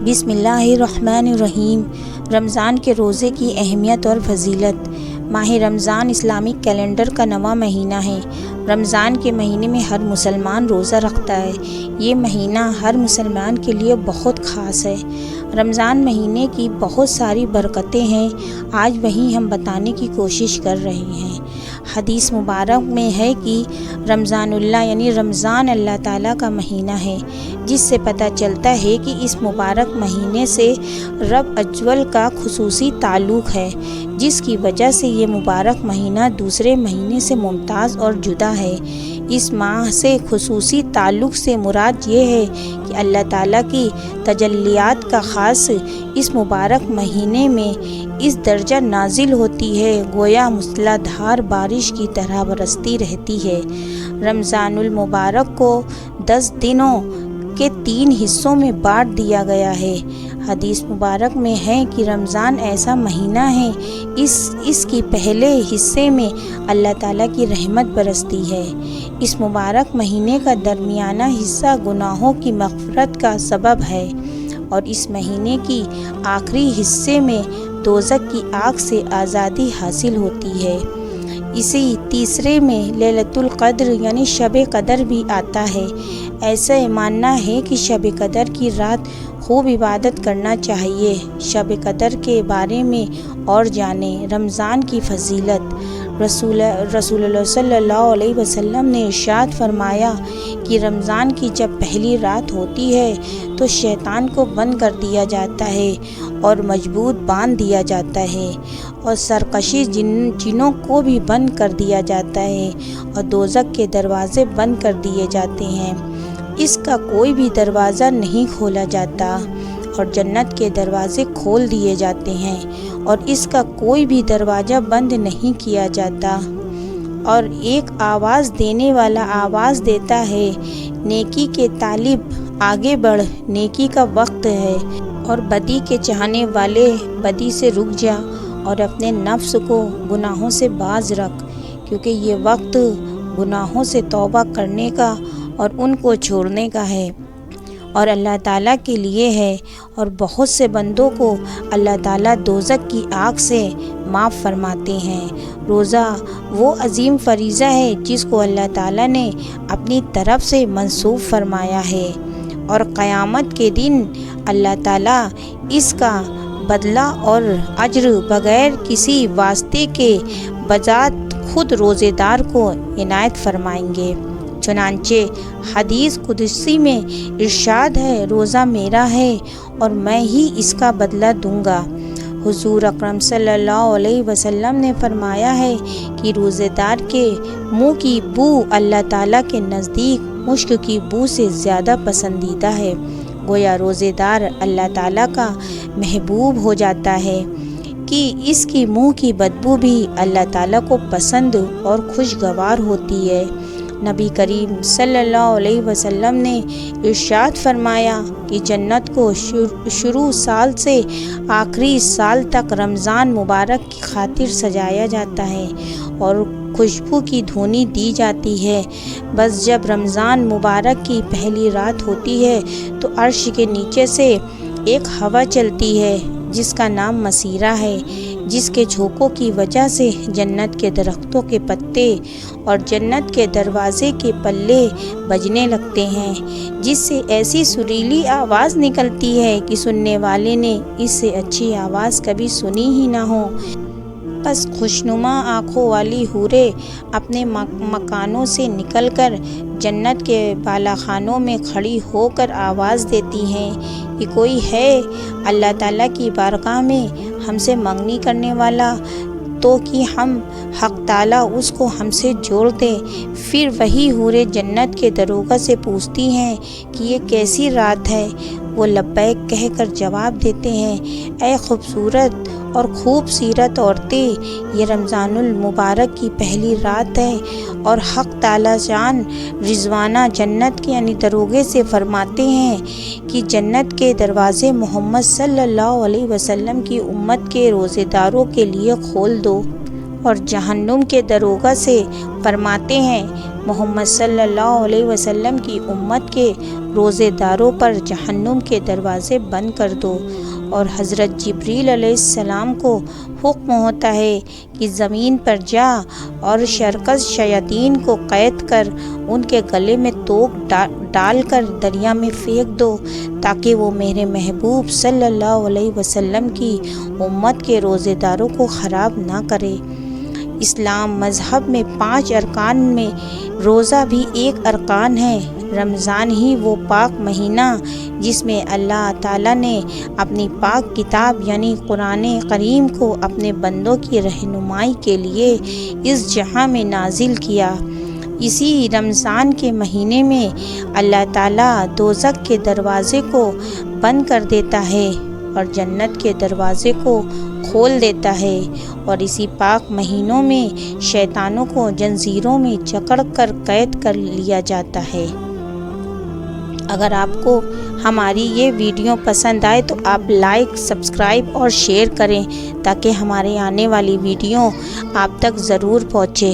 بسم اللہ الرحمن الرحیم۔ رمضان کے روزے کی اہمیت اور فضیلت۔ ماہ رمضان اسلامی کیلنڈر کا نواں مہینہ ہے۔ رمضان کے مہینے میں ہر مسلمان روزہ رکھتا ہے۔ یہ مہینہ ہر مسلمان کے لیے بہت خاص ہے۔ رمضان مہینے کی بہت ساری برکتیں ہیں، آج وہی ہم بتانے کی کوشش کر رہے ہیں۔ حدیث مبارک میں ہے کہ رمضان اللہ یعنی رمضان اللہ تعالیٰ کا مہینہ ہے، جس سے پتہ چلتا ہے کہ اس مبارک مہینے سے رب اجل کا خصوصی تعلق ہے، جس کی وجہ سے یہ مبارک مہینہ دوسرے مہینے سے ممتاز اور جدا ہے۔ اس ماہ سے خصوصی تعلق سے مراد یہ ہے کہ اللہ تعالیٰ کی تجلیات کا خاص اس مبارک مہینے میں اس درجہ نازل ہوتی ہے، گویا موسلا دھار بارش کی طرح برستی رہتی ہے۔ رمضان المبارک کو 10 دنوں کے 3 حصوں میں بانٹ دیا گیا ہے۔ حدیث مبارک میں ہے کہ رمضان ایسا مہینہ ہے، اس کی پہلے حصے میں اللہ تعالیٰ کی رحمت برستی ہے۔ اس مبارک مہینے کا درمیانہ حصہ گناہوں کی مغفرت کا سبب ہے، اور اس مہینے کی آخری حصے میں دوزخ کی آگ سے آزادی حاصل ہوتی ہے۔ اسی تیسرے میں لیلۃ القدر یعنی شب قدر بھی آتا ہے۔ ایسا ماننا ہے کہ شب قدر کی رات خوب عبادت کرنا چاہیے۔ شب قدر کے بارے میں اور جانیں۔ رمضان کی فضیلت۔ رسول اللہ صلی اللہ علیہ وسلم نے ارشاد فرمایا کہ رمضان کی جب پہلی رات ہوتی ہے تو شیطان کو بند کر دیا جاتا ہے اور مضبوط باندھ دیا جاتا ہے، اور سرکشی جنوں کو بھی بند کر دیا جاتا ہے، اور دوزخ کے دروازے بند کر دیے جاتے ہیں، اس کا کوئی بھی دروازہ نہیں کھولا جاتا، اور جنت کے دروازے کھول دیے جاتے ہیں، اور اس کا کوئی بھی دروازہ بند نہیں کیا جاتا، اور ایک آواز دینے والا آواز دیتا ہے، نیکی کے طالب آگے بڑھ، نیکی کا وقت ہے، اور بدی کے چاہنے والے بدی سے رک جا اور اپنے نفس کو گناہوں سے باز رکھ، کیونکہ یہ وقت گناہوں سے توبہ کرنے کا اور ان کو چھوڑنے کا ہے، اور اللہ تعالیٰ کے لیے ہے، اور بہت سے بندوں کو اللہ تعالیٰ دوزخ کی آگ سے معاف فرماتے ہیں۔ روزہ وہ عظیم فریضہ ہے جس کو اللہ تعالیٰ نے اپنی طرف سے منسوخ فرمایا ہے، اور قیامت کے دن اللہ تعالیٰ اس کا بدلہ اور اجر بغیر کسی واسطے کے بذات خود روزے دار کو عنایت فرمائیں گے۔ چنانچہ حدیث قدسی میں ارشاد ہے، روزہ میرا ہے اور میں ہی اس کا بدلہ دوں گا۔ حضور اکرم صلی اللہ علیہ وسلم نے فرمایا ہے کہ روزے دار کے منہ کی بو اللہ تعالیٰ کے نزدیک مشک کی بو سے زیادہ پسندیدہ ہے، گویا روزے دار اللہ تعالیٰ کا محبوب ہو جاتا ہے کہ اس کی منہ کی بدبو بھی اللہ تعالیٰ کو پسند اور خوشگوار ہوتی ہے۔ نبی کریم صلی اللہ علیہ وسلم نے ارشاد فرمایا کہ جنت کو شروع سال سے آخری سال تک رمضان مبارک کی خاطر سجایا جاتا ہے اور خوشبو کی دھونی دی جاتی ہے۔ بس جب رمضان مبارک کی پہلی رات ہوتی ہے تو عرش کے نیچے سے ایک ہوا چلتی ہے جس کا نام مسیرہ ہے، جس کے جھونکوں کی وجہ سے جنت کے درختوں کے پتے اور جنت کے دروازے کے پلے بجنے لگتے ہیں، جس سے ایسی سریلی آواز نکلتی ہے کہ سننے والے نے اس سے اچھی آواز کبھی سنی ہی نہ ہو۔ بس خوشنما آنکھوں والی حوریں اپنے مکانوں سے نکل کر جنت کے بالاخانوں میں کھڑی ہو کر آواز دیتی ہیں کہ کوئی ہے اللہ تعالیٰ کی بارگاہ میں ہم سے منگنی کرنے والا، تو کہ ہم حق تعالیٰ اس کو ہم سے جوڑ دے۔ پھر وہی حوریں جنت کے دروغہ سے پوچھتی ہیں کہ یہ کیسی رات ہے؟ وہ لبیک کہہ کر جواب دیتے ہیں، اے خوبصورت اور خوب سیرت عورتیں، یہ رمضان المبارک کی پہلی رات ہے، اور حق تعالیٰ جان رضوانہ جنت کے یعنی دروغے سے فرماتے ہیں کہ جنت کے دروازے محمد صلی اللہ علیہ وسلم کی امت کے روزے داروں کے لیے کھول دو، اور جہنم کے دروغہ سے فرماتے ہیں محمد صلی اللہ علیہ وسلم کی امت کے روزے داروں پر جہنم کے دروازے بند کر دو۔ اور حضرت جبریل علیہ السلام کو حکم ہوتا ہے کہ زمین پر جا اور شرکس شیاطین کو قید کر ان کے گلے میں توق ڈال کر دریا میں پھینک دو، تاکہ وہ میرے محبوب صلی اللہ علیہ وسلم کی امت کے روزے داروں کو خراب نہ کرے۔ اسلام مذہب میں 5 ارکان میں روزہ بھی ایک ارکان ہے۔ رمضان ہی وہ پاک مہینہ جس میں اللہ تعالیٰ نے اپنی پاک کتاب یعنی قرآن کریم کو اپنے بندوں کی رہنمائی کے لیے اس جہاں میں نازل کیا۔ اسی رمضان کے مہینے میں اللہ تعالیٰ دوزخ کے دروازے کو بند کر دیتا ہے اور جنت کے دروازے کو کھول دیتا ہے، اور اسی پاک مہینوں میں شیطانوں کو جنزیروں میں جکڑ کر قید کر لیا جاتا ہے۔ اگر آپ کو ہماری یہ ویڈیو پسند آئے تو آپ لائک، سبسکرائب اور شیئر کریں تاکہ ہمارے آنے والی ویڈیو آپ تک ضرور پہنچے۔